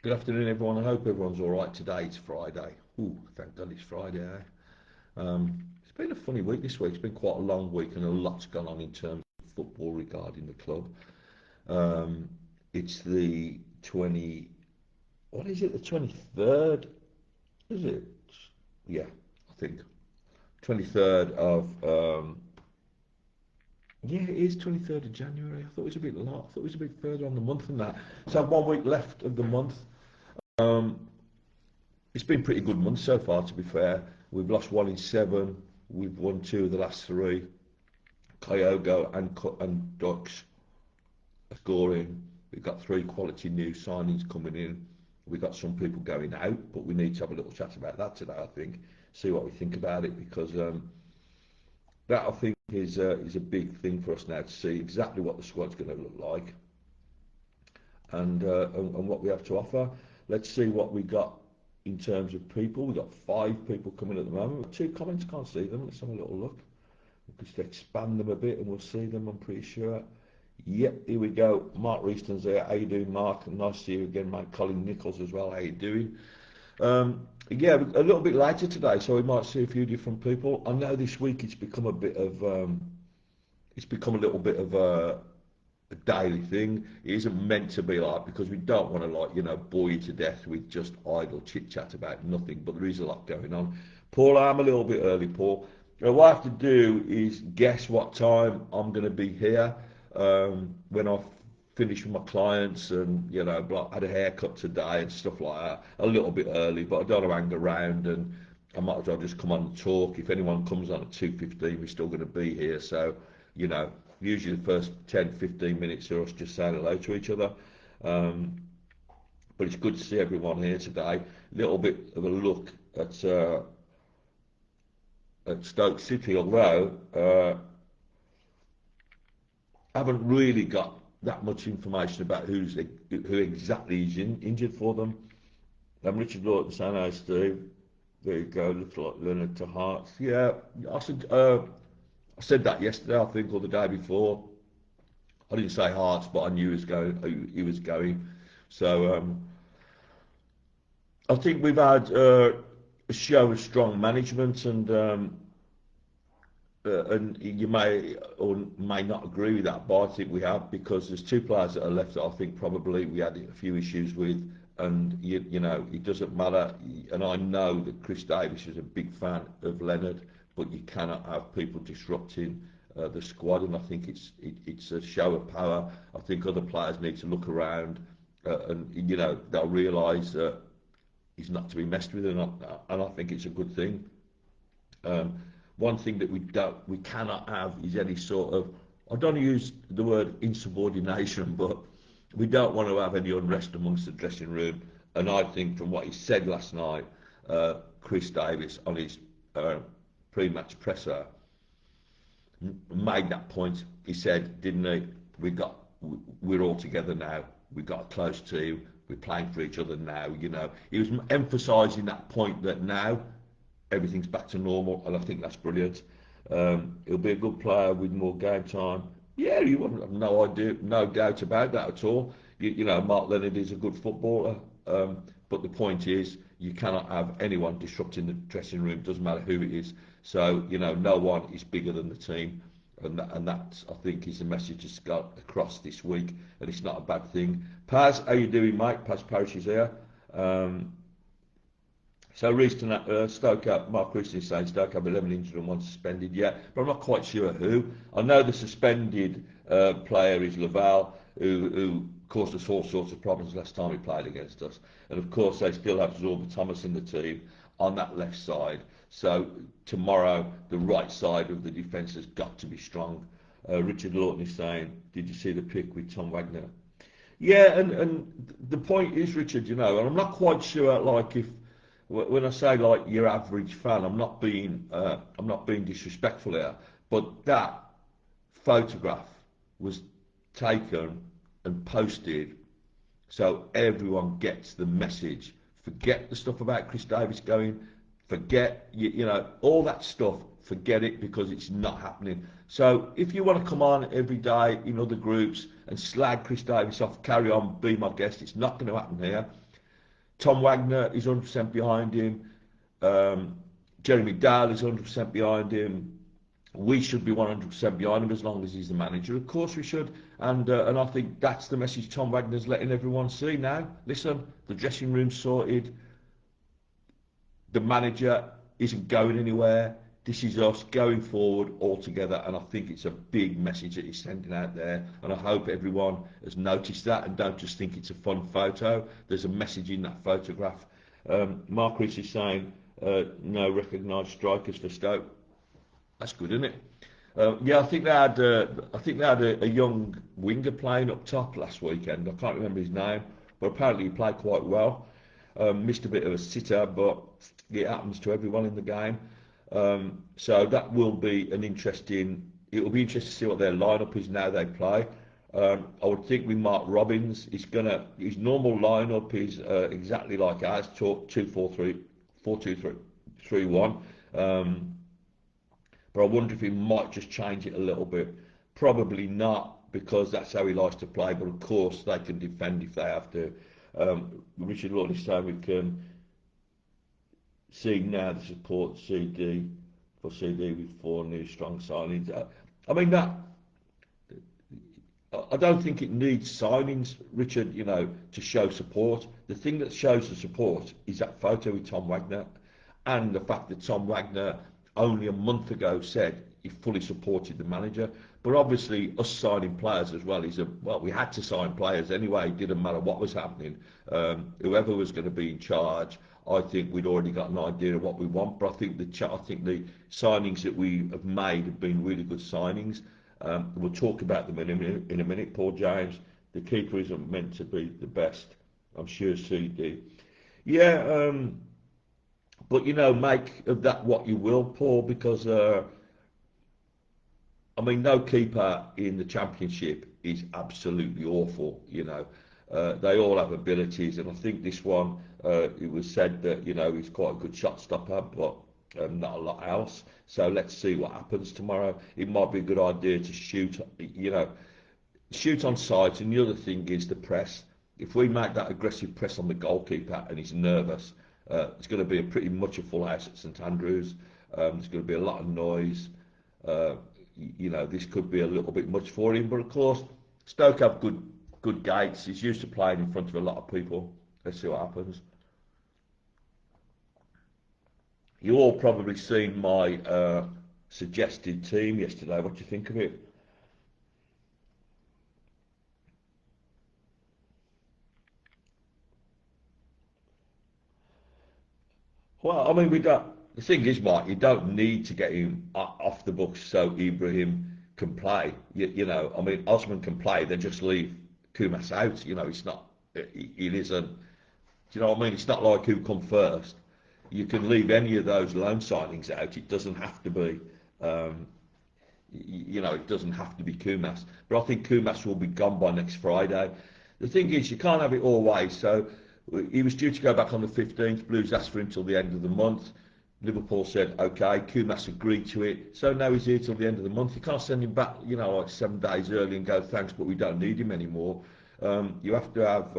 Good afternoon, everyone. I hope everyone's all right today. It's Friday. Ooh, thank God it's Friday, eh? It's been a funny week this week. It's been quite a long week and a lot's gone on in terms of football regarding the club. Um, it's the 20, what is it, the 23rd? Is it? Yeah, I think. 23rd of, yeah, it is 23rd of January. I thought it was a bit lot. I thought it was a bit further on the month than that. So 1 week left of the month. Um, It's been a pretty good month so far, to be fair. We've lost one in seven. We've won two of the last three. Kyogo and Ducks are scoring. We've got three quality new signings coming in. We've got some people going out, but we need to have a little chat about that today, I think. See what we think about it, because that, I think, is a big thing for us now to see exactly what the squad's going to look like and what we have to offer. Let's see what we got in terms of people. We've got five people coming at the moment. We've got two comments, can't see them. Let's have a little look. We'll just expand them a bit and we'll see them, I'm pretty sure. Yep, here we go. Mark Reaston's there. How you doing, Mark? Nice to see you again, mate. Colin Nichols as well. How you doing? Yeah, a little bit later today, so we might see a few different people. I know this week it's become a bit of, it's become a little bit of a daily thing. It isn't meant to be like, because we don't want to, like, bore you to death with just idle chit chat about nothing, but there is a lot going on. Paul, I'm a little bit early, Paul. What I have to do is guess what time I'm going to be here when I've finished with my clients and, had a haircut today and stuff like that. A little bit early, but I don't want to hang around, and I might as well just come on and talk. If anyone comes on at 2:15, we're still going to be here. So, you know, usually the first 10, 15 minutes are us just saying hello to each other. Um, but it's good to see everyone here today. A little bit of a look at Stoke City, although I haven't really got that much information about who exactly is injured for them. Richard Lawton saying, "Hi, Steve." There you go. Looks like Leonard to Hearts. Yeah, I said that yesterday, I think, or the day before. I didn't say Hearts, but I knew he was going. So I think we've had a show of strong management, and you may or may not agree with that, but I think we have, because there's two players that are left that I think probably we had a few issues with, and it doesn't matter. And I know that Chris Davis is a big fan of Leonard, but you cannot have people disrupting the squad, and I think it's a show of power. I think other players need to look around, and they'll realise that he's not to be messed with, and I think it's a good thing. Um, One thing that we cannot have is any sort of, I don't use the word insubordination, but we don't want to have any unrest amongst the dressing room. And I think from what he said last night, Chris Davis on his pre-match presser made that point. He said, didn't he? We're all together now. We've got a close team. We're playing for each other now. He was emphasising that point that now everything's back to normal, and I think that's brilliant. He'll be a good player with more game time. Yeah, you wouldn't have no idea, no doubt about that at all. Mark Leonard is a good footballer, but the point is, you cannot have anyone disrupting the dressing room. Doesn't matter who it is. So no one is bigger than the team, and that, I think, is the message that's got across this week, and it's not a bad thing. Paz, how you doing, mate? Paz Parish is here. So Reece Stoke up, Mark Christian is saying Stoke have 11 injured and one suspended, yeah, but I'm not quite sure who. I know the suspended player is Laval, who caused us all sorts of problems last time he played against us. And of course they still have Zorba Thomas in the team on that left side. So tomorrow the right side of the defence has got to be strong. Richard Lawton is saying, did you see the pick with Tom Wagner? Yeah, and the point is, Richard, and I'm not quite sure, like, if when I say, like, your average fan, I'm not being disrespectful here, but that photograph was taken and posted so everyone gets the message. Forget the stuff about Chris Davis going. Forget all that stuff. Forget it, because it's not happening. So if you want to come on every day in other groups and slag Chris Davis off, carry on, be my guest. It's not going to happen here. Tom Wagner is 100% behind him. Um, Jeremy Dale is 100% behind him. We should be 100% behind him as long as he's the manager. Of course we should. And I think that's the message Tom Wagner's letting everyone see now. Listen, the dressing room's sorted. The manager isn't going anywhere. This is us going forward all together, and I think it's a big message that he's sending out there, and I hope everyone has noticed that and don't just think it's a fun photo. There's a message in that photograph. Mark Rees is saying no recognised strikers for Stoke. That's good, isn't it? Yeah, I think they had a young winger playing up top last weekend. I can't remember his name, but apparently he played quite well. Missed a bit of a sitter, but it happens to everyone in the game. So that will be an interesting. It will be interesting to see what their lineup is now they play. I would think with Mark Robbins, his normal lineup is exactly like ours, 2-4-3, 4-2-3-1. But I wonder if he might just change it a little bit. Probably not, because that's how he likes to play. But of course, they can defend if they have to. Richard Lord is saying we can see now the support CD for CD with 4 new strong signings. I mean that. I don't think it needs signings, Richard, to show support. The thing that shows the support is that photo with Tom Wagner, and the fact that Tom Wagner only a month ago said he fully supported the manager. But obviously us signing players as well we had to sign players anyway. It didn't matter what was happening. Whoever was going to be in charge, I think we'd already got an idea of what we want. But I think the signings that we have made have been really good signings. We'll talk about them in a minute. Paul James, the keeper isn't meant to be the best. I'm sure CD. Yeah, but make of that what you will, Paul, because no keeper in the Championship is absolutely awful. They all have abilities, and I think this one, it was said that he's quite a good shot stopper, but not a lot else. So let's see what happens tomorrow. It might be a good idea to shoot on sight. And the other thing is the press. If we make that aggressive press on the goalkeeper and he's nervous, it's going to be pretty much a full house at St Andrews. There's going to be a lot of noise. This could be a little bit much for him. But of course, Stoke have good gates. He's used to playing in front of a lot of people. Let's see what happens. You all probably seen my suggested team yesterday. What do you think of it? Well, we don't. The thing is, Mike, you don't need to get him off the books so Ibrahim can play. Osman can play. They just leave Kumas out. It's not. It isn't. Do you know what I mean? It's not like who come first. You can leave any of those loan signings out. It doesn't have to be. It doesn't have to be Kumas. But I think Kumas will be gone by next Friday. The thing is, you can't have it all ways. So he was due to go back on the 15th. Blues asked for him till the end of the month. Liverpool said, okay. Kumas agreed to it. So now he's here till the end of the month. You can't send him back, like 7 days early and go, thanks, but we don't need him anymore. You have to have,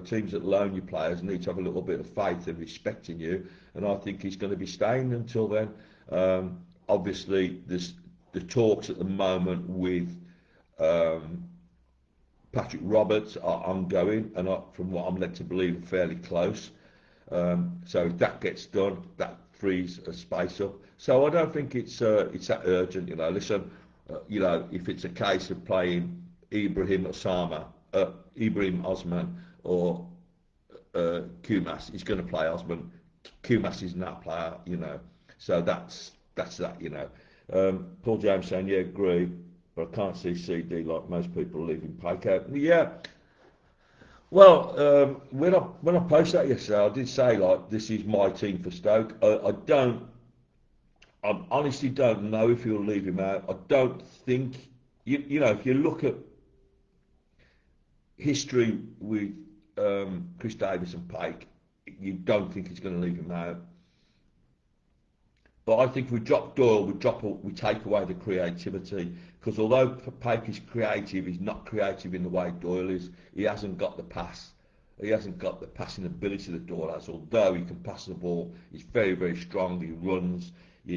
teams that loan you players need to have a little bit of faith and respect in you. And I think he's going to be staying until then. Obviously, there's the talks at the moment with Patrick Roberts are ongoing, and from what I'm led to believe, fairly close. So if that gets done, that frees a space up. So I don't think it's that urgent. Listen, if it's a case of playing Ibrahim Osman or Kumas, he's going to play Osman. Kumas is not a player, So that's that. Paul James saying, yeah, agree, but I can't see CD like most people leaving Paco. Yeah. Well, when I posted that yesterday, I did say this is my team for Stoke. I honestly don't know if he'll leave him out. I don't think if you look at history with Chris Davis and Pike, you don't think he's going to leave him out. But I think if we drop Doyle, we take away the creativity. Because although Pike is creative, he's not creative in the way Doyle is. He hasn't got the pass He hasn't got the passing ability that Doyle has, although he can pass the ball. He's very, very strong. He runs. I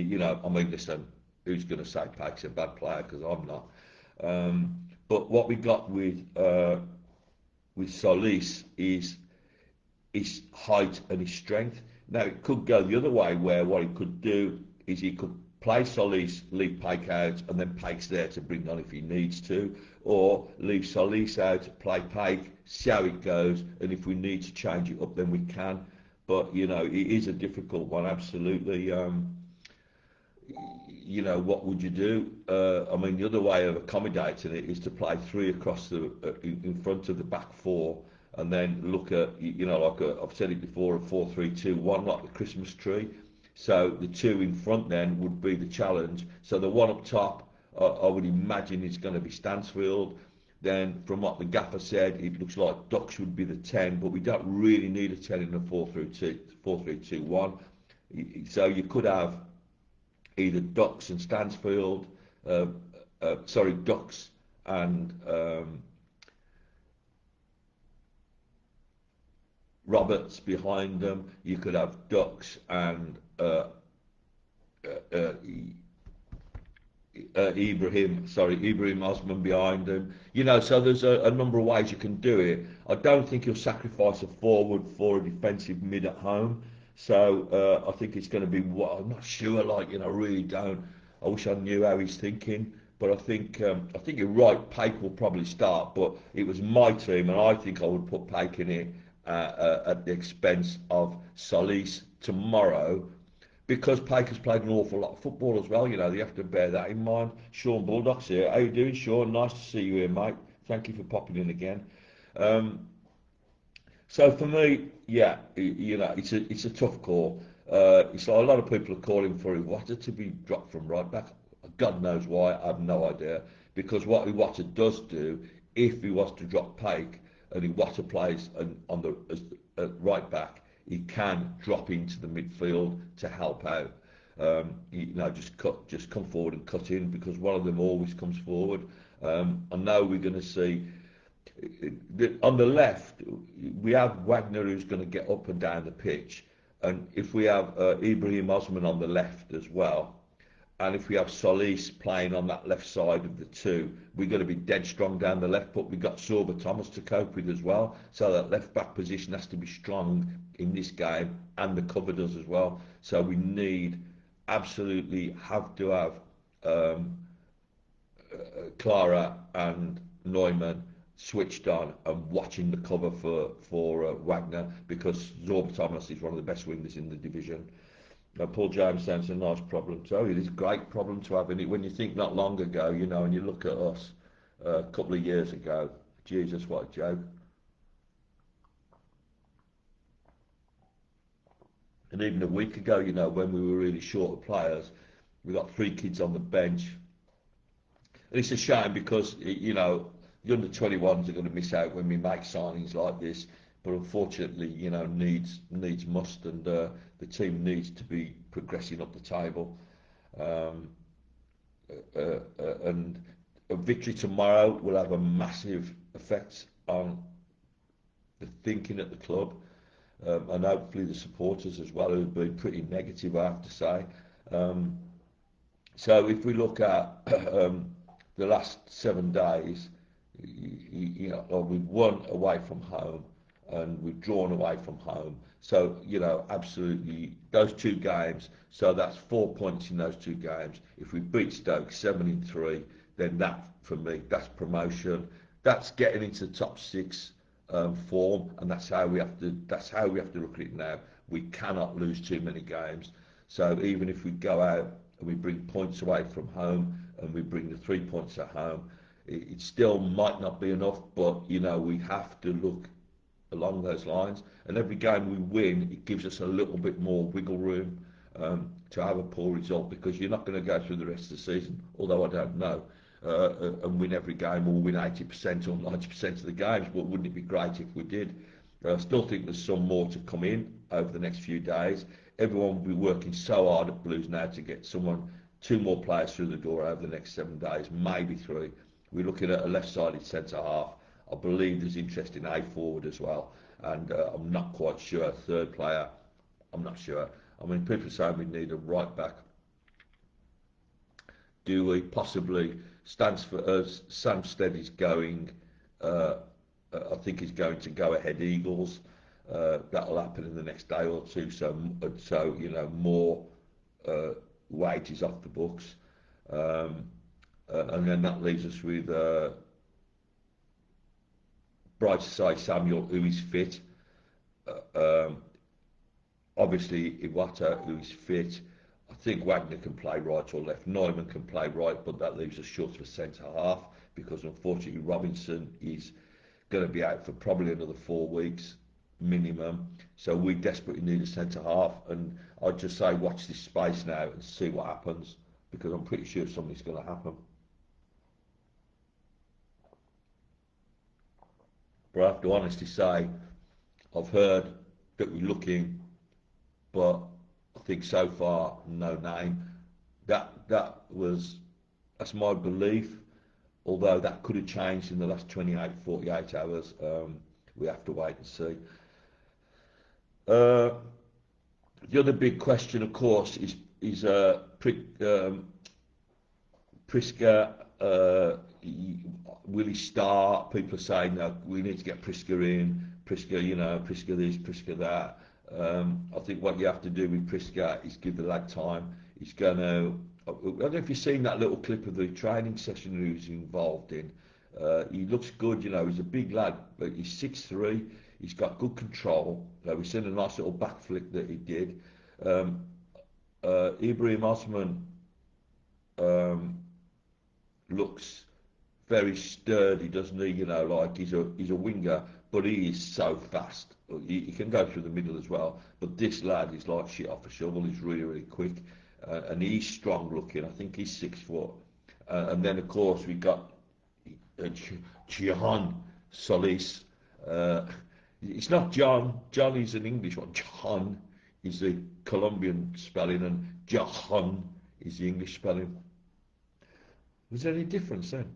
mean, listen, who's going to say Pake's a bad player? Because I'm not. But what we got with Solis is his height and his strength. Now, it could go the other way, where what he could do is he could play Solis, leave Pake out, and then Pake's there to bring on if he needs to, or leave Solis out, play Pake, see how it goes, and if we need to change it up, then we can. But, it is a difficult one, absolutely. What would you do? I mean, the other way of accommodating it is to play three across in front of the back four, and then look at, I've said it before, a 4-3-2-1, like the Christmas tree. So the two in front then would be the challenge. So the one up top, I would imagine, is going to be Stansfield. Then, from what the gaffer said, it looks like Ducks would be the 10, but we don't really need a 10 in a 4-3-2-1. So you could have either Ducks and Stansfield, Ducks and Roberts behind them. You could have Ducks and uh, Ibrahim Osman behind him. So there's a number of ways you can do it. I don't think he'll sacrifice a forward for a defensive mid at home. So I think it's going to be what I'm not sure. I really don't. I wish I knew how he's thinking. But I think you're right. Pake will probably start, but it was my team, and I think I would put Pake in it at the expense of Solis tomorrow, because Pake has played an awful lot of football as well. You have to bear that in mind. Sean Bulldog's here. How you doing, Sean? Nice to see you here, mate. Thank you for popping in again. Um, so for me, yeah, it's a tough call. It's like a lot of people are calling for Iwata to be dropped from right back. God knows why. I have no idea. Because what Iwata does do, if he was to drop Pake and Iwata plays on the as right back, he can drop into the midfield to help out. Just come forward and cut in, because one of them always comes forward. I know we're going to see on the left, we have Wagner, who's going to get up and down the pitch, and if we have Ibrahim Osman on the left as well, and if we have Solis playing on that left side of the two, we're going to be dead strong down the left. But we've got Sorba Thomas to cope with as well, so that left back position has to be strong in this game, and the cover does as well. So we absolutely have to have um, Clara and Neumann switched on and watching the cover for Wagner, because Zorba Thomas is one of the best wingers in the division. Paul James sounds a nice problem to have. It is a great problem to have in it when you think not long ago, and you look at us a couple of years ago. Jesus, what a joke. And even a week ago, when we were really short of players, we got three kids on the bench. And it's a shame, because, the under-21s are going to miss out when we make signings like this. But unfortunately, needs must, and the team needs to be progressing up the table. Um, and a victory tomorrow will have a massive effect on the thinking at the club, and hopefully the supporters as well, who've been pretty negative, I have to say. Um, so if we look at the last 7 days, we've won away from home and we've drawn away from home. So, absolutely, those two games, so that's 4 points in those two games. If we beat Stoke 7 in 3, then that, for me, that's promotion. That's getting into the top 6 form, and that's how we have to look at it now. We cannot lose too many games. So even if we go out and we bring points away from home and we bring the 3 points at home, it still might not be enough, but we have to look along those lines. And every game we win, it gives us a little bit more wiggle room to have a poor result, because you're not going to go through the rest of the season, although I don't know, and win every game or win 80% or 90% of the games. But wouldn't it be great if we did? I still think there's some more to come in over the next few days. Everyone will be working so hard at Blues now to get two more players through the door over the next 7 days, maybe 3. We're looking at a left-sided centre half. I believe there's interest in a forward as well. and I'm not quite sure. A third player, I'm not sure. I mean, people are saying we need a right back. Do we possibly? Stansford, Samstead is going. Uh, I think he's going to go ahead Eagles. That'll happen in the next day or two. So you know, more weight is off the books, and then that leaves us with Bright Side Samuel, who is fit. Um, Obviously, Iwata, who is fit. I think Wagner can play right or left. Neumann can play right, but that leaves us short for centre half because unfortunately Robinson is going to be out for probably another 4 weeks minimum. So we desperately need a centre half, and I'd just say watch this space now and see what happens because I'm pretty sure something's going to happen. But I have to honestly say, I've heard that we're looking, but I think so far no name. That's my belief. Although that could have changed in the last 28, 48 hours. We have to wait and see. Uh, the other big question, of course, is Priska. Will he start? People are saying no. We need to get Priska in. Priska, Priska this, Priska that. I think what you have to do with Priska is give the lad time. He's going to. I don't know if you've seen that little clip of the training session he was involved in. He looks good, he's a big lad, but he's 6'3". He's got good control. We've seen a nice little back flick that he did. Ibrahim Osman looks very sturdy, doesn't he? Like he's a winger, but he is so fast. He can go through the middle as well. But this lad is like shit off a shovel. He's really, really quick, and he's strong looking. I think he's 6 foot. And then of course we got Gian Solis. It's not John. John is an English one. John is the Colombian spelling, and Jahan is the English spelling. Was there any difference then?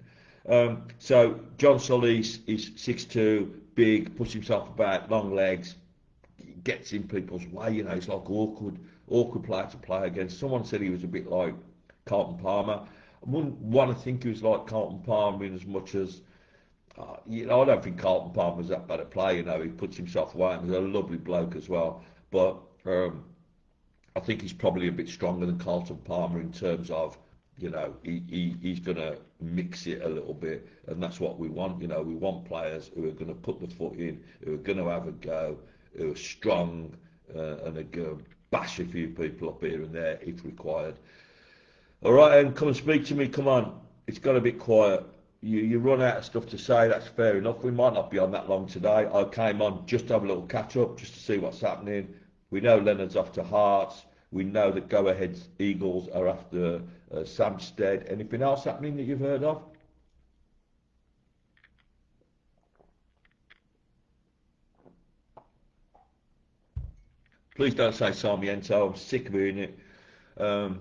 So John Solis is 6'2", big, puts himself about, long legs, gets in people's way. He's like awkward player to play against. Someone said he was a bit like Carlton Palmer. I wouldn't want to think he was like Carlton Palmer in as much as, I don't think Carlton Palmer's that bad a player. He puts himself away, and he's a lovely bloke as well. But I think he's probably a bit stronger than Carlton Palmer in terms of, he's going to mix it a little bit, and that's what we want. We want players who are going to put the foot in, who are going to have a go, who are strong, and are going to bash a few people up here and there if required. All right, and come and speak to me. Come on, it's got a bit quiet. You run out of stuff to say. That's fair enough. We might not be on that long today. I came on just to have a little catch up, just to see what's happening. We know Leonard's off to Hearts. We know that Go Ahead Eagles are after Samstead. Anything else happening that you've heard of? Please don't say Sarmiento. I'm sick of hearing it. Um,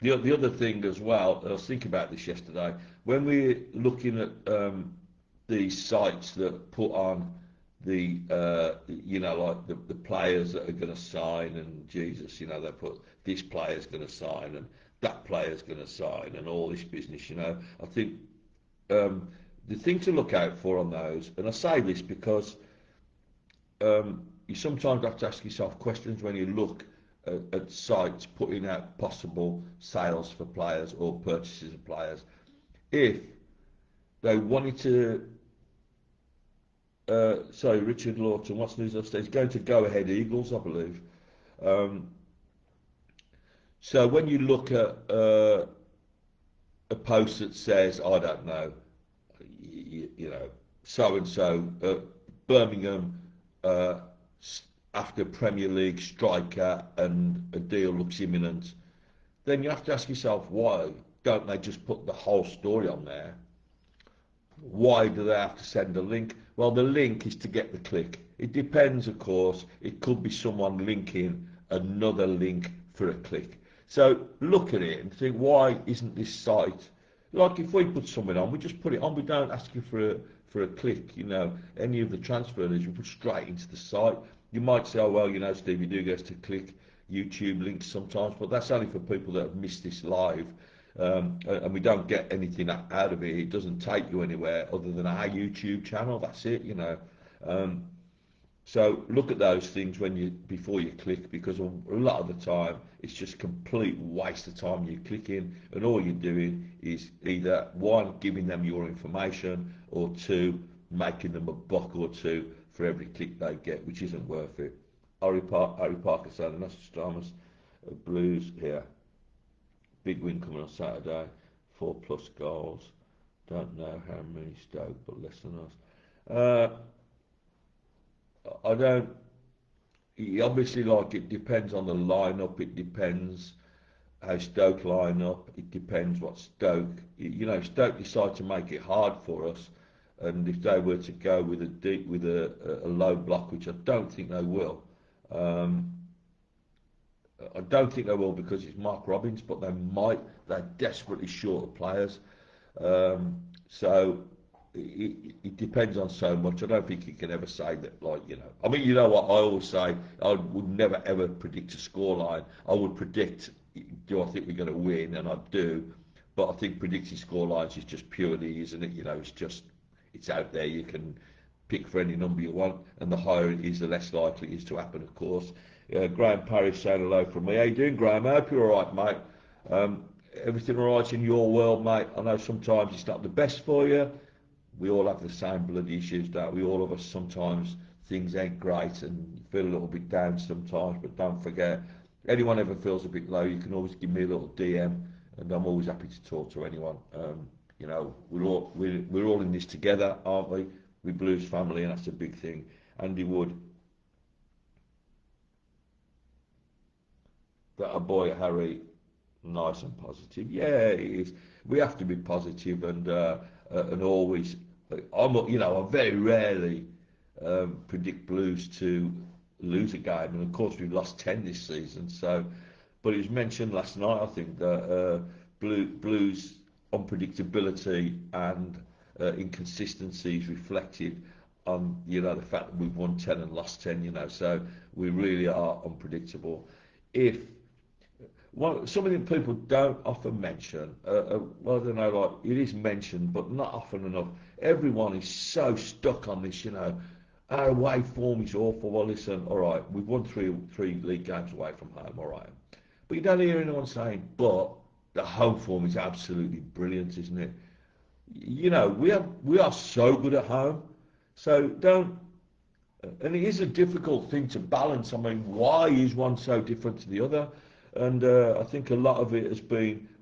the other thing as well, I was thinking about this yesterday, when we're looking at these sites that put on the, like the players that are going to sign, and Jesus, they put this player's going to sign and that player's going to sign and all this business, I think the thing to look out for on those, and I say this because you sometimes have to ask yourself questions when you look at sites putting out possible sales for players or purchases of players. If they wanted to, Richard Lawton, what's news upstairs? He's going to Go Ahead Eagles, I believe. So when you look at a post that says, I don't know, so and so, Birmingham after Premier League striker and a deal looks imminent, then you have to ask yourself, why don't they just put the whole story on there? Why do they have to send a link? Well, the link is to get the click. It depends, of course. It could be someone linking another link for a click. So look at it and think, why isn't this site, like if we put something on, we just put it on. We don't ask you for a click. You know, any of the transfer news you put straight into the site. You might say, oh well, you know, Stevie do gets to click YouTube links sometimes, but that's only for people that have missed this live. And we don't get anything out of it. It doesn't take you anywhere other than our YouTube channel. That's it, you know. Um, so look at those things when you before you click, because a lot of the time it's just complete waste of time you click in, and all you're doing is either one, giving them your information, or two, making them a buck or two for every click they get, which isn't worth it. Harry Parker saying, Nostradamus Blues here. Big win coming on Saturday. 4+ goals. Don't know how many Stoke, but less than us. I don't. Obviously, like, it depends on the lineup. It depends how Stoke line up. It depends what Stoke. You know, Stoke decide to make it hard for us, and if they were to go with a low block, which I don't think they will. Um, I don't think they will because it's Mark Robbins, but they might. They're desperately short of players. So it depends on so much. I don't think you can ever say that, like, you know. I mean, you know what I always say? I would never ever predict a scoreline. I would predict, do I think we're going to win? And I do. But I think predicting scorelines is just purely, isn't it? You know, it's out there. You can pick for any number you want, and the higher it is, the less likely it is to happen, of course. Graham Parrish saying hello from me. How you doing, Graham? I hope you're all right, mate. Everything all right in your world, mate? I know sometimes it's not the best for you. We all have the same bloody issues, don't we? All of us, sometimes things ain't great and you feel a little bit down sometimes, but don't forget, anyone ever feels a bit low, you can always give me a little DM, and I'm always happy to talk to anyone. You know, we're all in this together, aren't we? We Blues family, and that's a big thing. Andy Wood, that our boy Harry, nice and positive. Yeah, it is. We have to be positive and always. You know, I very rarely predict Blues to lose a game, and of course we've lost 10 this season. So, but it was mentioned last night, I think, that Blues unpredictability and inconsistencies reflected on, you know, the fact that we've won 10 and lost 10. You know, so we really are unpredictable. If Well, something people don't often mention, well, I don't know, like, it is mentioned, but not often enough. Everyone is so stuck on this, you know, our away form is awful. Well, listen, all right, we've won three league games away from home, all right. But you don't hear anyone saying, but the home form is absolutely brilliant, isn't it? You know, we are so good at home, so don't. And it is a difficult thing to balance. I mean, why is one so different to the other? And I think a lot of it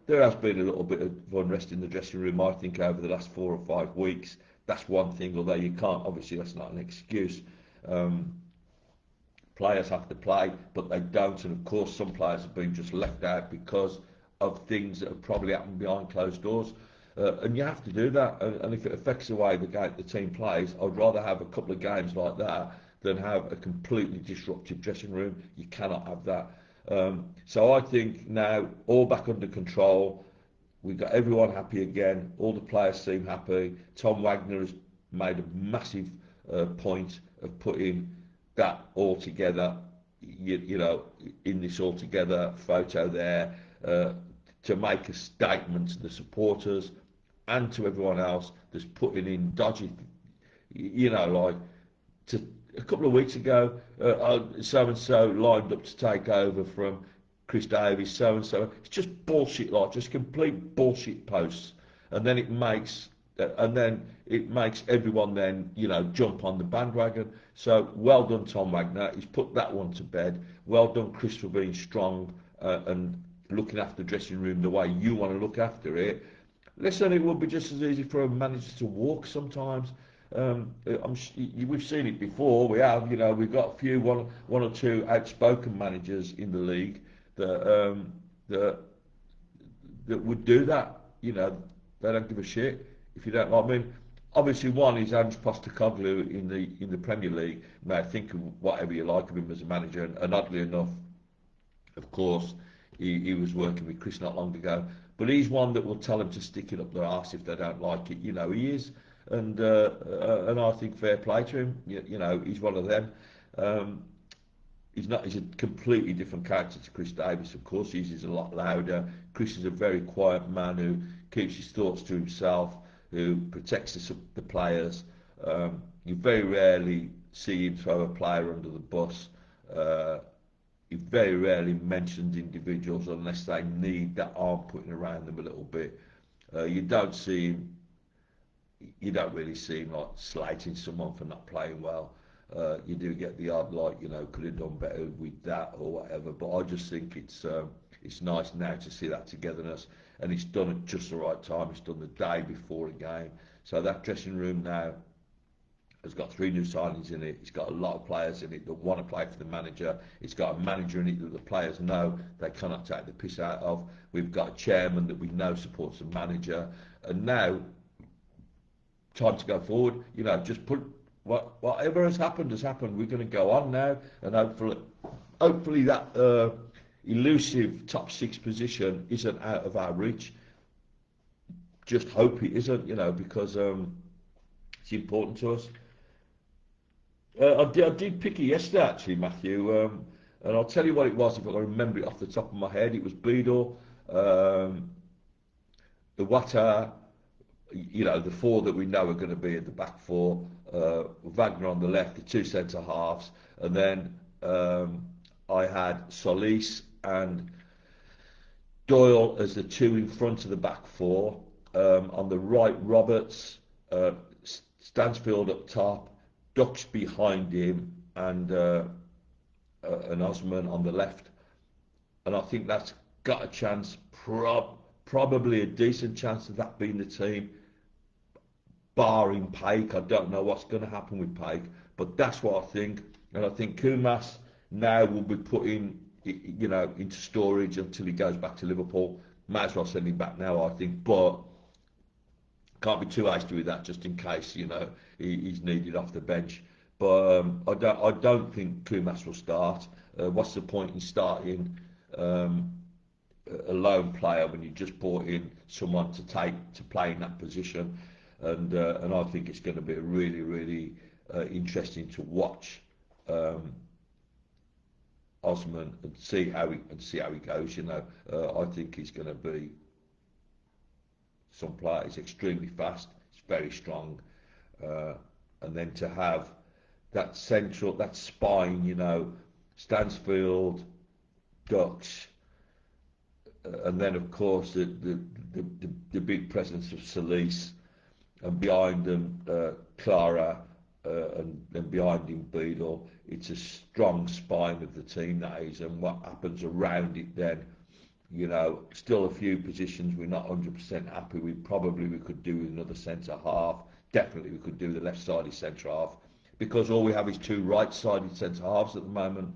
there has been a little bit of unrest in the dressing room, I think, over the last 4 or 5 weeks. That's one thing, although you can't, obviously, that's not an excuse. Um, Players have to play, but they don't. And of course, some players have been just left out because of things that have probably happened behind closed doors. And you have to do that. And if it affects the way the team plays, I'd rather have a couple of games like that than have a completely disruptive dressing room. You cannot have that. So I think now all back under control. We've got everyone happy again. All the players seem happy. Tom Wagner has made a massive point of putting that all together, you know, in this all together photo there, to make a statement to the supporters and to everyone else that's putting in dodgy, you know, like, to a couple of weeks ago, so and so lined up to take over from Chris Davies, so and so. It's just bullshit, like, just complete bullshit posts, and then it makes everyone then, you know, jump on the bandwagon. So well done, Tom Wagner. He's put that one to bed. Well done, Chris, for being strong and looking after the dressing room the way you want to look after it. Listen, it would be just as easy for a manager to walk sometimes. We've seen it before. We have, you know, we've got a few, one or two outspoken managers in the league that would do that. You know, they don't give a shit if you don't like. I mean, obviously one is Ange Postecoglou in the Premier League. Now, think of whatever you like of him as a manager, and oddly enough, of course, he was working with Chris not long ago. But he's one that will tell them to stick it up their arse if they don't like it. You know, he is. and I think fair play to him. You know, he's one of them. Um, he's not. He's a completely different character to Chris Davis. Of course, he's a lot louder. Chris is a very quiet man who keeps his thoughts to himself, who protects the players. You very rarely see him throw a player under the bus. Uh, he very rarely mentions individuals unless they need that arm putting around them a little bit. You don't see him. You don't really see him like slating someone for not playing well. You do get the odd like, you know, could have done better with that or whatever. But I just think it's nice now to see that togetherness, and it's done at just the right time. It's done the day before a game, so that dressing room now has got 3 new signings in it. It's got a lot of players in it that want to play for the manager. It's got a manager in it that the players know they cannot take the piss out of. We've got a chairman that we know supports the manager, and now time to go forward. You know, just put whatever has happened has happened. We're going to go on now, and hopefully that elusive top 6 position isn't out of our reach. Just hope it isn't, you know, because it's important to us. I did pick it yesterday, actually, Matthew, and I'll tell you what it was if I can remember it off the top of my head. It was Beadle, the Water, you know, the 4 that we know are going to be at the back 4, Wagner on the left, the 2 centre halves, and then I had Solis and Doyle as the 2 in front of the back 4. On the right, Roberts, Stansfield up top, Ducks behind him, and Osman on the left. And I think that's got a chance, probably a decent chance of that being the team, barring Pake. I don't know what's going to happen with Pake, but that's what I think. And I think Kumas now will be put in, you know, into storage until he goes back to Liverpool. Might as well send him back now, I think, but can't be too hasty with that, just in case, you know, he's needed off the bench. But I don't think Kumas will start. What's the point in starting a lone player when you just brought in someone to play in that position? And I think it's going to be really interesting to watch Osman and see how he goes. You know, I think he's going to be some player. He's extremely fast. He's very strong, and then to have that spine, you know, Stansfield, Ducks, and then of course the big presence of Solis, and behind them Clara, and behind him Beadle. It's a strong spine of the team, that is, and what happens around it then. You know, still a few positions we're not 100% happy with. Probably we could do with another centre half. Definitely we could do the left-sided centre half, because all we have is 2 right-sided centre halves at the moment.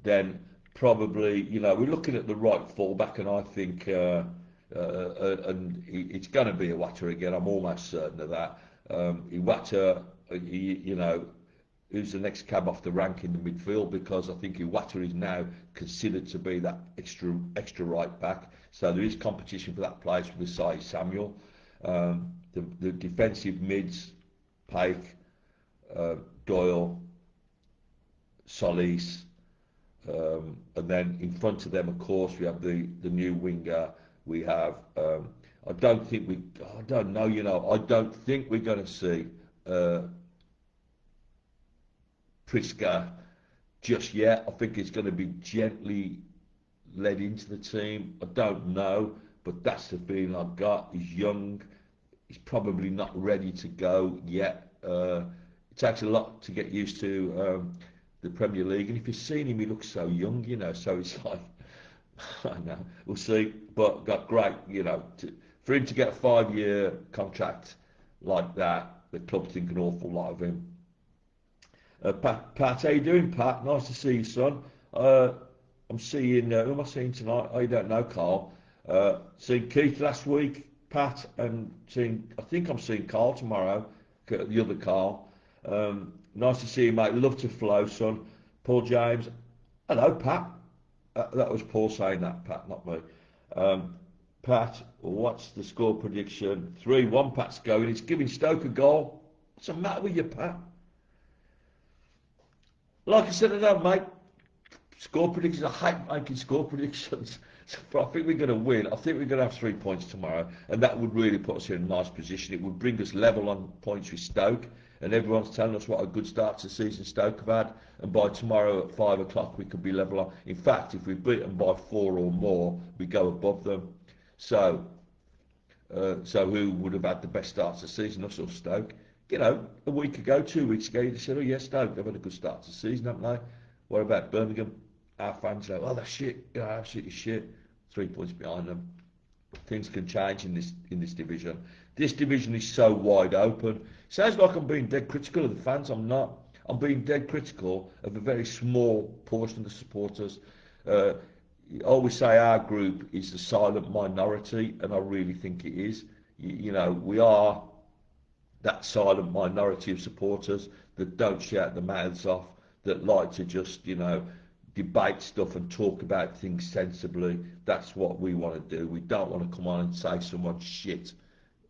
Then probably, you know, we're looking at the right fullback, and I think and it's going to be Iwata again. I'm almost certain of that. Iwata, you know, who's the next cab off the rank in the midfield, because I think Iwata is now considered to be that extra right back. So there is competition for that place with Sai Samuel. The defensive mids, Pike, Doyle, Solis, and then in front of them, of course, we have the new winger. We have. I don't know. You know, I don't think we're going to see Priska just yet. I think it's going to be gently led into the team. I don't know, but that's the feeling I've got. He's young. He's probably not ready to go yet. It takes a lot to get used to the Premier League, and if you've seen him, he looks so young, you know. So it's like, I know, we'll see. But got great, you know, for him to get a 5-year contract like that, the club think an awful lot of him. Pat, how you doing, Pat? Nice to see you, son. I'm seeing, who am I seeing tonight? I don't know, Carl. Seeing Keith last week, Pat, and I think I'm seeing Carl tomorrow, the other Carl. Nice to see you, mate. Love to flow, son. Paul James. Hello, Pat. That was Paul saying that, Pat, not me. Pat, what's the score prediction? 3-1, Pat's going. It's giving Stoke a goal. What's the matter with you, Pat? Like I said, I don't make score predictions. I hate making score predictions. But I think we're going to win. I think we're going to have 3 points tomorrow, and that would really put us in a nice position. It would bring us level on points with Stoke, and everyone's telling us what a good start to the season Stoke have had. And by tomorrow at 5 o'clock, we could be level on. In fact, if we beat them by 4 or more, we go above them. So, so who would have had the best start to the season? Us or Stoke? You know, a week ago, 2 weeks ago, you said, oh yes, Stoke, they've had a good start to the season, haven't they? What about Birmingham? Our fans go, oh, that's shit, you know, absolutely shit. 3 points behind them. Things can change in this division. This division is so wide open. Sounds like I'm being dead critical of the fans. I'm not. I'm being dead critical of a very small portion of the supporters. I always say our group is the silent minority, and I really think it is. You know, we are that silent minority of supporters that don't shout their mouths off, that like to just, you know, debate stuff and talk about things sensibly. That's what we want to do. We don't want to come on and say someone's shit,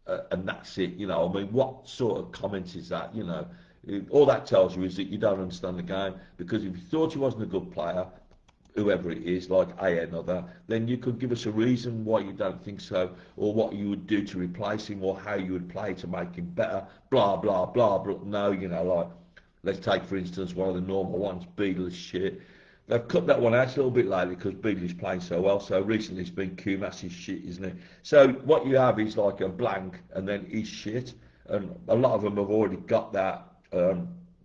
and that's it. You know, I mean, what sort of comment is that? You know, all that tells you is that you don't understand the game. Because if you thought he wasn't a good player, whoever it is, like another, then you could give us a reason why you don't think so, or what you would do to replace him, or how you would play to make him better. Blah blah blah. But no, you know, like let's take for instance one of the normal ones, Beadle's shit. They've cut that one out a little bit lately because Beadley's playing so well. So recently it's been Kumas's shit, isn't it? So what you have is like a blank and then he's shit. And a lot of them have already got that.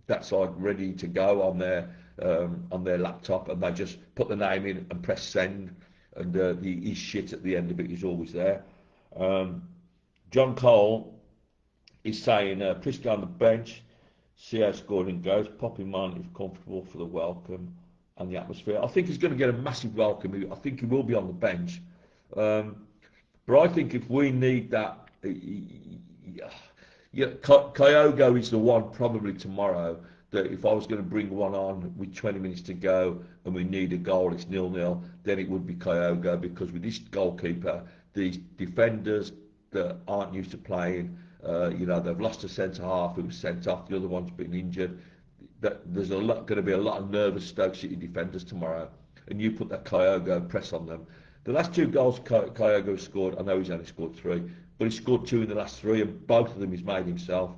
That's like ready to go on their laptop, and they just put the name in and press send, and the he's shit at the end of it is always there. John Cole is saying Prisco on the bench, see how scoring goes. Pop him on if comfortable for the welcome and the atmosphere. I think he's going to get a massive welcome. I think he will be on the bench. But I think if we need that, Kyogo is the one probably tomorrow that if I was going to bring one on with 20 minutes to go and we need a goal, it's 0-0, then it would be Kyogo, because with this goalkeeper, these defenders that aren't used to playing, you know, they've lost a centre half who was sent off, the other one's been injured. That there's going to be a lot of nervous Stoke City defenders tomorrow, and you put that Kyogo press on them. The last 2 goals Kyogo scored, I know he's only scored 3, but he scored 2 in the last 3, and both of them he's made himself.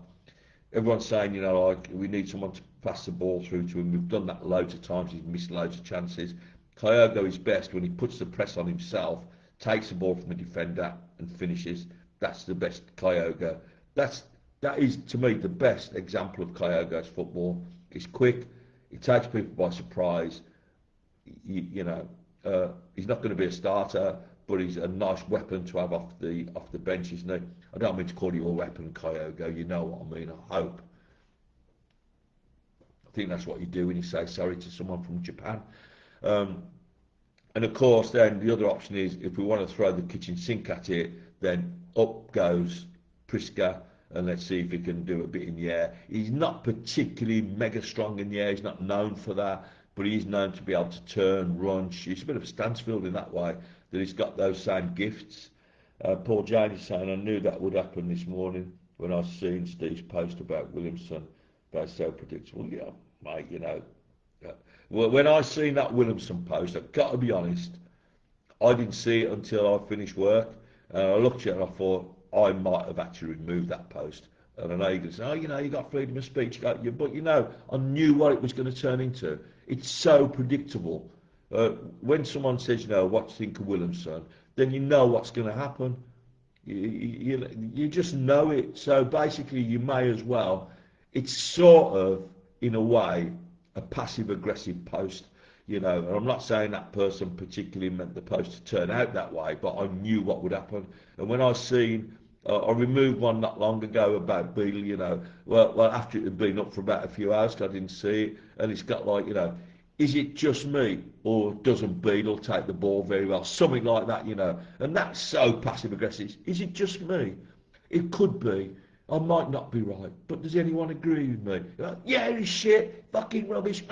Everyone's saying, you know, like we need someone to pass the ball through to him. We've done that loads of times. He's missed loads of chances. Kyogo is best when he puts the press on himself, takes the ball from a defender and finishes. That's the best Kyogo. That is to me the best example of Kyogo's football. He's quick. He takes people by surprise. You know, he's not going to be a starter, but he's a nice weapon to have off the bench, isn't he? I don't mean to call you a weapon, Kyogo. You know what I mean. I hope. I think that's what you do when you say sorry to someone from Japan. And of course, then the other option is if we want to throw the kitchen sink at it, then up goes Prisca, and let's see if he can do a bit in the air. He's not particularly mega strong in the air. He's not known for that, but he's known to be able to turn, run. He's a bit of a Stansfield in that way, that he's got those same gifts. Paul Jane is saying, I knew that would happen this morning when I seen Steve's post about Williamson. They're so predictable. Yeah, mate, you know. Well, when I seen that Williamson post, I've got to be honest, I didn't see it until I finished work. I looked at it and I thought, I might have actually removed that post. And I know you're going to say, oh, you know, you got freedom of speech. But, you know, I knew what it was going to turn into. It's so predictable. When someone says, you know, what do you think of Williamson, then you know what's going to happen. You just know it. So basically, you may as well. It's sort of, in a way, a passive-aggressive post. You know, and I'm not saying that person particularly meant the post to turn out that way, but I knew what would happen. And when I seen, I removed one not long ago about Beadle, you know, well, after it had been up for about a few hours, 'cause I didn't see it, and it's got like, you know, is it just me, or doesn't Beadle take the ball very well? Something like that, you know, and that's so passive-aggressive. Is it just me? It could be. I might not be right, but does anyone agree with me? Like, yeah, he's shit, fucking rubbish,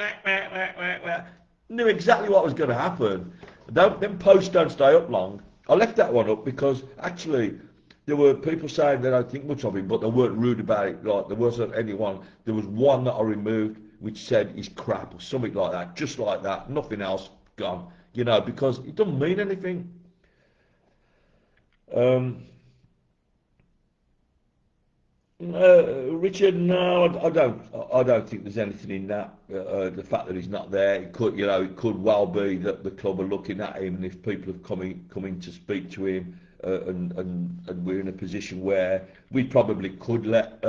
Knew exactly what was going to happen. Them posts don't stay up long. I left that one up because actually there were people saying they don't think much of him, but they weren't rude about it. Like there wasn't anyone. There was one that I removed which said he's crap or something like that, just like that, nothing else, gone. You know, because it doesn't mean anything. Um, Richard, no, I don't. I don't think there's anything in that. The fact that he's not there, it could, you know, it could well be that the club are looking at him, and if people have coming to speak to him, and we're in a position where we probably could let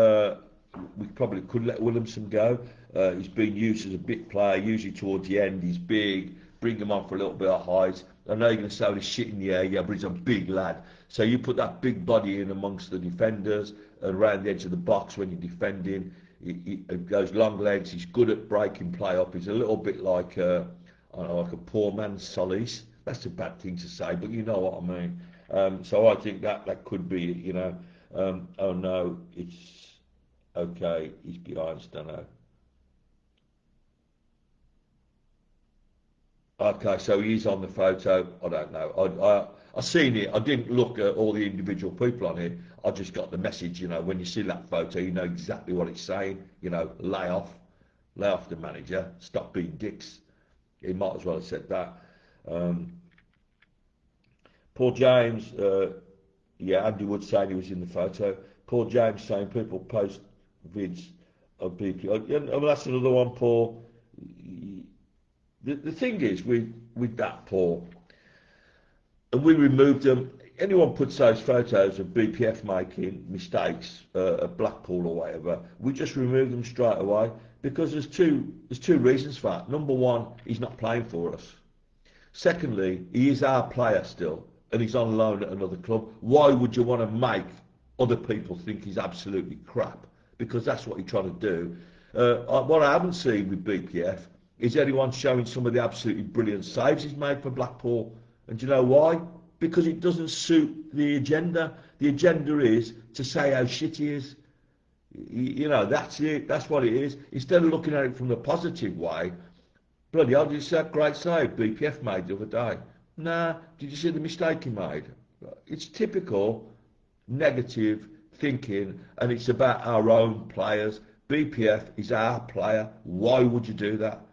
Williamson go. He's been used as a bit player, usually towards the end. He's big, bring him on for a little bit of height. I know you're going to say, well, he's shit in the air, yeah, but he's a big lad. So you put that big body in amongst the defenders and around the edge of the box when you're defending. He goes long legs. He's good at breaking play up. He's a little bit like I don't know, like a poor man's Solis. That's a bad thing to say, but you know what I mean. So I think that could be, you know. Oh no, it's okay. He's behind Stano. Okay, so he's on the photo. I don't know. I seen it. I didn't look at all the individual people on it. I just got the message. You know, when you see that photo, you know exactly what it's saying. You know, lay off the manager, stop being dicks. He might as well have said that. Um, Paul James, yeah, Andy Wood saying he was in the photo. Paul James saying people post vids of BP. Yeah, well, that's another one, Paul. The thing is with that, Paul, and we removed them. Anyone puts those photos of BPF making mistakes at Blackpool or whatever, we just remove them straight away because there's two reasons for that. Number one, he's not playing for us. Secondly, he is our player still, and he's on loan at another club. Why would you want to make other people think he's absolutely crap? Because that's what you're trying to do. What I haven't seen with BPF is anyone showing some of the absolutely brilliant saves he's made for Blackpool. And do you know why? Because it doesn't suit the agenda. The agenda is to say how shit he is. You know, that's it. That's what it is. Instead of looking at it from the positive way, bloody hell, did you see that great save BPF made the other day? Nah, did you see the mistake he made? It's typical negative thinking, and it's about our own players. BPF is our player. Why would you do that?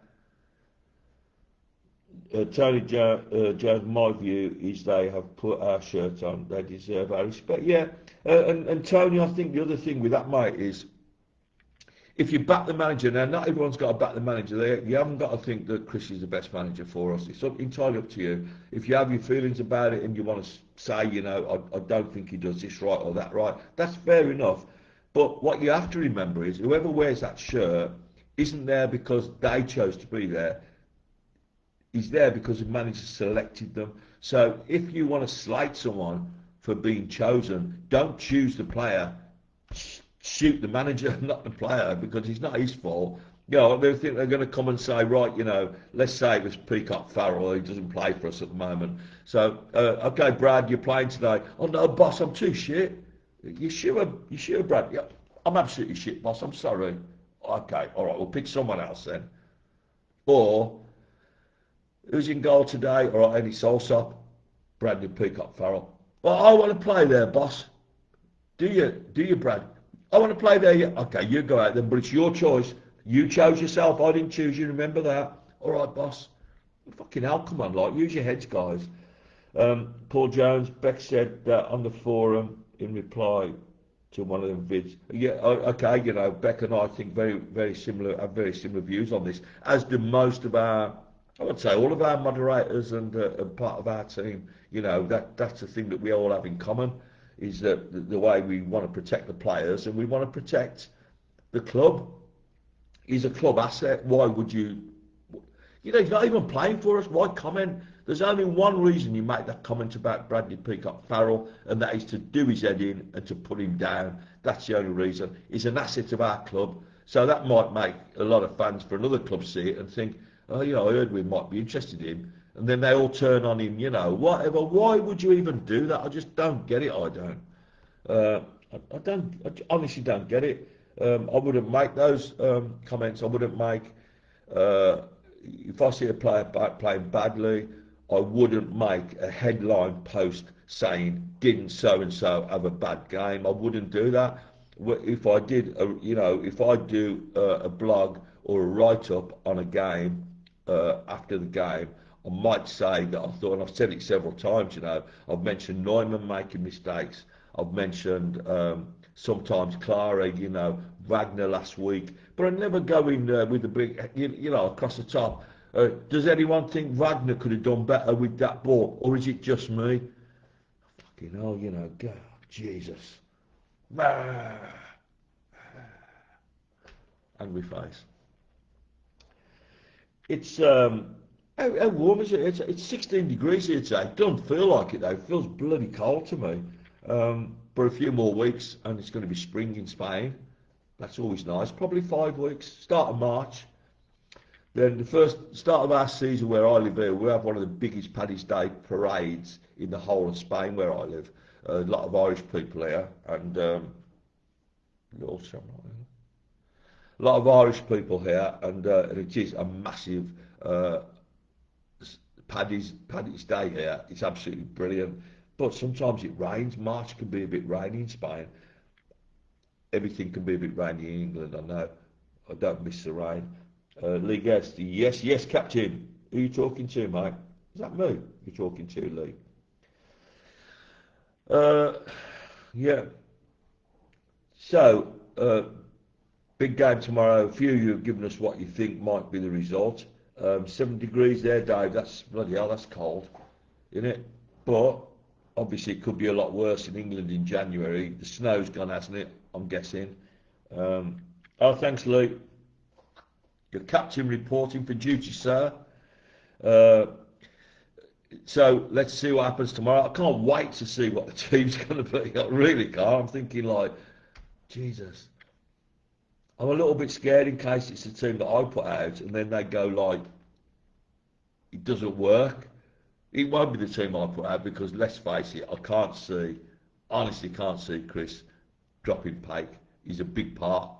Jones, my view is they have put our shirt on. They deserve our respect. Yeah, and Tony, I think the other thing with that, mate, is if you back the manager, now not everyone's got to back the manager. You haven't got to think that Chris is the best manager for us. It's entirely up to you. If you have your feelings about it and you want to say, you know, I don't think he does this right or that right, that's fair enough. But what you have to remember is whoever wears that shirt isn't there because they chose to be there. He's there because the manager selected them. So if you want to slate someone for being chosen, don't choose the player. Shoot the manager, not the player, because it's not his fault. You know, they think they're going to come and say, right, you know, let's say it was Peacock Farrell, he doesn't play for us at the moment. So, okay, Brad, you're playing today. Oh no, boss, I'm too shit. You sure? You sure, Brad? Yeah, I'm absolutely shit, boss. I'm sorry. Okay, all right, we'll pick someone else then. Or who's in goal today? All right, Eddie Solsop, Bradley Peacock Farrell. Well, I want to play there, boss. Do you? Do you, Brad? I want to play there. Yeah. Okay, you go out then, but it's your choice. You chose yourself. I didn't choose you. Remember that. All right, boss. Fucking hell, come on, like, use your heads, guys. Paul Jones, Beck said that on the forum in reply to one of them vids. Yeah, okay, you know, Beck and I think very similar, have very similar views on this, as do most of our, I would say all of our moderators and part of our team. You know, that's the thing that we all have in common, is that the way we want to protect the players and we want to protect the club. He's a club asset. Why would you? You know, he's not even playing for us. Why comment? There's only one reason you make that comment about Bradley Peacock Farrell, and that is to do his head in and to put him down. That's the only reason. He's an asset of our club. So that might make a lot of fans for another club see it and think, oh, you know, I heard we might be interested in him. And then they all turn on him, you know, whatever. Why would you even do that? I just don't get it. I don't. Uh, I honestly don't get it. I wouldn't make those comments. I wouldn't make. Uh, if I see a player playing badly, I wouldn't make a headline post saying didn't so and so have a bad game. I wouldn't do that. If I did, if I do a blog or a write up on a game after the game, I might say that I thought, and I've said it several times. I've mentioned Neumann making mistakes. I've mentioned sometimes Clara, Wagner last week, but I never go in with the big, across the top. Does anyone think Wagner could have done better with that ball, or is it just me? Fucking hell, God, Jesus. Angry face. It's how warm is it? It's 16 degrees here today. It doesn't feel like it though. It feels bloody cold to me. For a few more weeks, and it's going to be spring in Spain. That's always nice. Probably 5 weeks. Start of March. Then the first start of our season where I live here, we have one of the biggest Paddy's Day parades in the whole of Spain where I live. A lot of Irish people here, and also a lot of Irish people here, and it is a massive Paddy's Day here. It's absolutely brilliant. But sometimes it rains. March can be a bit rainy in Spain. Everything can be a bit rainy in England, I know. I don't miss the rain. Lee Guest, yes, Captain. Who are you talking to, mate? Is that me you're talking to, Lee? Yeah. So, big game tomorrow. A few of you have given us what you think might be the result. 7 degrees there, Dave. That's bloody hell, that's cold, isn't it? But obviously it could be a lot worse in England in January. The snow's gone, hasn't it? I'm guessing. Thanks, Lee. Your captain reporting for duty, sir. So let's see what happens tomorrow. I can't wait to see what the team's going to be. I really can't. I'm thinking like, Jesus. I'm a little bit scared in case it's the team that I put out and then they go like, it doesn't work. It won't be the team I put out because let's face it, honestly can't see Chris dropping Pake. He's a big part.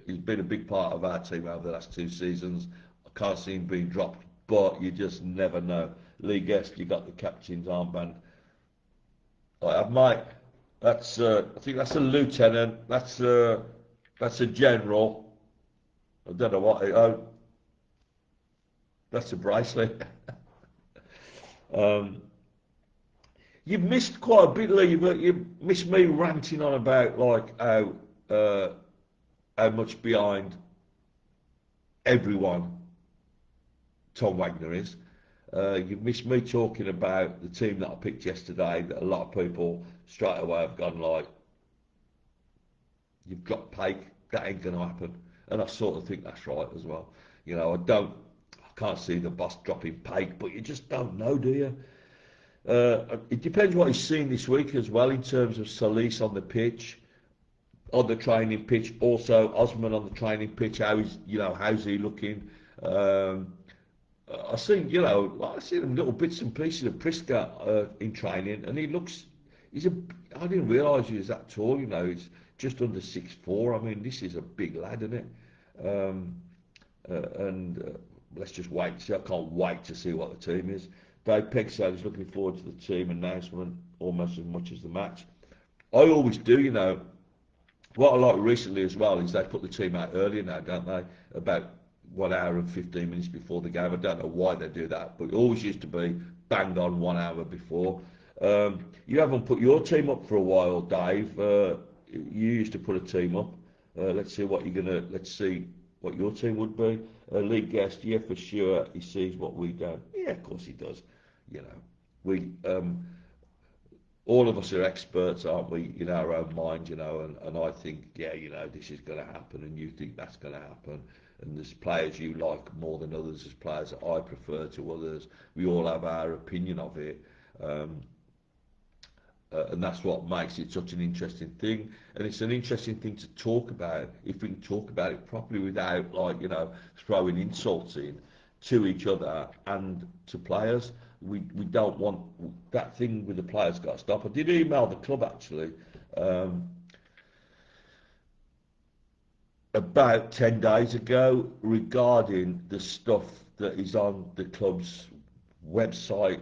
He's been a big part of our team over the last 2 seasons. I can't see him being dropped, but you just never know. Lee Guest, you got the captain's armband. I have my. That's. I think that's a lieutenant. That's a general. I don't know what. That's a bracelet. You've missed quite a bit, Lee. You missed me ranting on about like how much behind everyone Tom Wagner is. You've missed me talking about the team that I picked yesterday that a lot of people straight away have gone like, you've got Pake, that ain't going to happen. And I sort of think that's right as well. I can't see the boss dropping Pake, but you just don't know, do you? It depends what he's seen this week as well in terms of Solis on the pitch, on the training pitch. Also, Osman on the training pitch. How's he looking? I've seen little bits and pieces of Priska in training, and I didn't realise he was that tall. He's just under 6'4". I mean, this is a big lad, isn't it? Let's just wait and see. I can't wait to see what the team is. Dave Pegg said he's looking forward to the team announcement almost as much as the match. I always do, What I like recently as well is they put the team out earlier now, don't they? About 1 hour and 15 minutes before the game. I don't know why they do that, but it always used to be banged on 1 hour before. You haven't put your team up for a while, Dave. You used to put a team up. Let's see what your team would be. League guest, yeah, for sure. He sees what we don't. Yeah, of course he does. We all of us are experts, aren't we, in our own mind, and I think, yeah, this is going to happen, and you think that's going to happen, and there's players you like more than others, there's players that I prefer to others. We all have our opinion of it, and that's what makes it such an interesting thing, and it's an interesting thing to talk about if we can talk about it properly without, throwing insults in to each other and to players. We don't want that thing with the players got to stop. I did email the club actually about 10 days ago regarding the stuff that is on the club's website,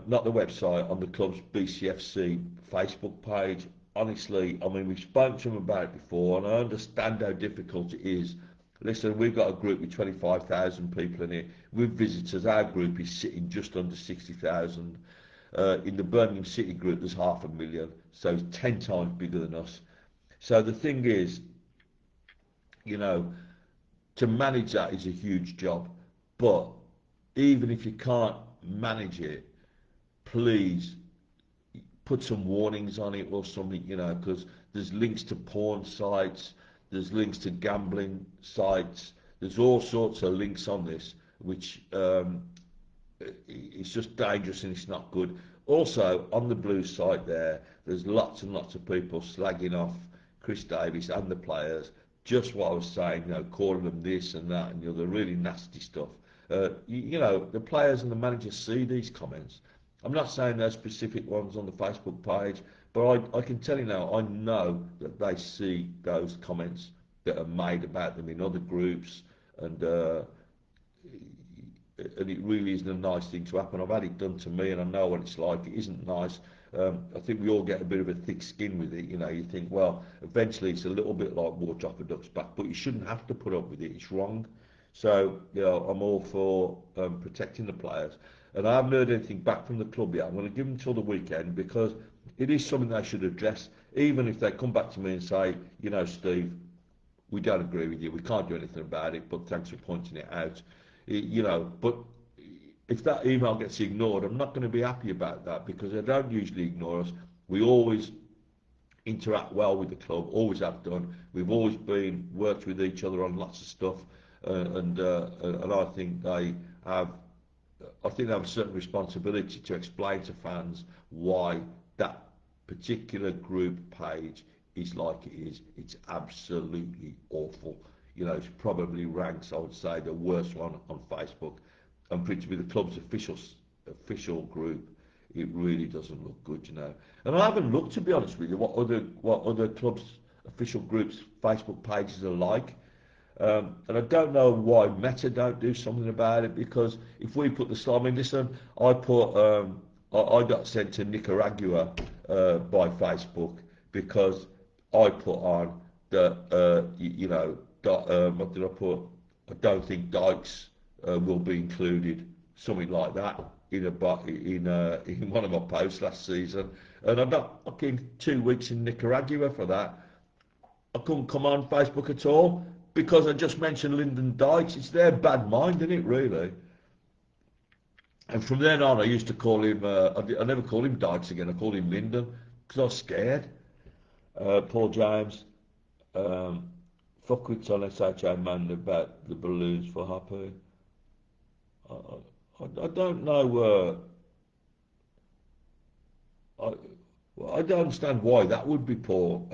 not the website, on the club's BCFC Facebook page. Honestly, I mean, we've spoken to them about it before, and I understand how difficult it is. Listen, we've got a group with 25,000 people in it. With visitors, our group is sitting just under 60,000. In the Birmingham City group, there's 500,000, so it's 10 times bigger than us. So the thing is, you know, to manage that is a huge job. But even if you can't manage it, please put some warnings on it or something, you know, because there's links to porn sites, there's links to gambling sites, there's all sorts of links on this, which it's just dangerous and it's not good. Also, on the Blues site there's lots and lots of people slagging off Chris Davis and the players. Just what I was saying, you know, calling them this and that and the other, really nasty stuff. You know, the players and the managers see these comments. I'm not saying those specific ones on the Facebook page, but I can tell you now, I know that they see those comments that are made about them in other groups, and it really isn't a nice thing to happen. I've had it done to me, and I know what it's like. It isn't nice. I think we all get a bit of a thick skin with it. You know, you think, well, eventually it's a little bit like water off a duck's back, but you shouldn't have to put up with it. It's wrong. So, you know, I'm all for protecting the players. And I haven't heard anything back from the club yet. I'm going to give them till the weekend because it is something they should address. Even if they come back to me and say, you know, Steve, we don't agree with you. We can't do anything about it, but thanks for pointing it out. You know, but if that email gets ignored, I'm not going to be happy about that because they don't usually ignore us. We always interact well with the club, always have done. We've always been worked with each other on lots of stuff, and I think they have. I think they have a certain responsibility to explain to fans why that particular group page is like it is. It's absolutely awful. You know, it's probably ranks, I would say, the worst one on Facebook. And for it to be the club's official group, it really doesn't look good, you know. And I haven't looked, to be honest with you, what other clubs' official groups' Facebook pages are like. And I don't know why Meta don't do something about it, because if we put the slime, I mean, listen, I got sent to Nicaragua by Facebook because I put on that you know, what did I put? I don't think Dykes will be included, something like that, in in one of my posts last season, and I got fucking 2 weeks in Nicaragua for that. I couldn't come on Facebook at all because I just mentioned Lyndon Dykes. It's their bad mind, isn't it, really? And from then on, I used to call him, I never called him Dykes again, I called him Lyndon because I was scared. Paul James, fuckwits on SHA man about the balloons for Happy. I don't know, I, I don't understand why that would be poor.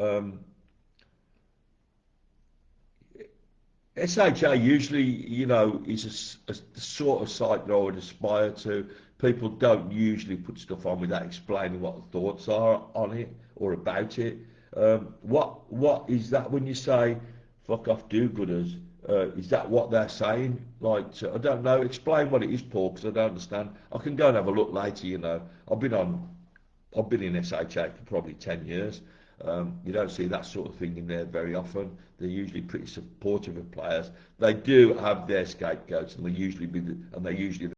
SHA usually, you know, is a sort of site that I would aspire to. People don't usually put stuff on without explaining what the thoughts are on it or about it. What is that when you say "fuck off, do-gooders"? Is that what they're saying? Like, I don't know. Explain what it is, Paul, because I don't understand. I can go and have a look later. You know, I've been in SHA for probably 10 years. You don't see that sort of thing in there very often. They're usually pretty supportive of players. They do have their scapegoats, and they usually